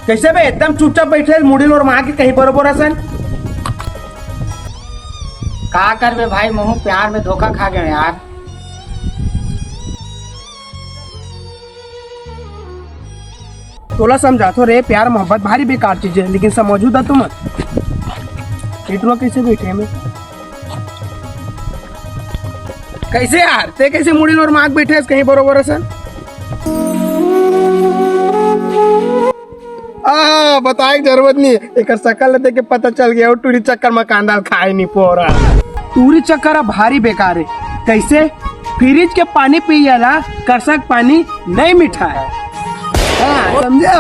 कैसे बे एकदम चुपचाप बैठे मुड़ी और माँ के कहीं बरोबर असन। का करबे भाई, महू प्यार में धोखा खा गए यार। तोला समझातो रे, प्यार मोहब्बत भारी बेकार चीज है, लेकिन समझू था तुम इतना कैसे बैठे में। कैसे यार ते कैसे मुड़ी और माँ बैठे कहीं बरोबर असन। बताए जरूरत नहीं, एक शकल देख के पता चल गया वो टूरी चक्कर में कांदा खाए नहीं पोरा। टूरी चक्कर अब भारी बेकार है। कैसे फ्रिज के पानी पियला करसक पानी नहीं मीठा है। समझो।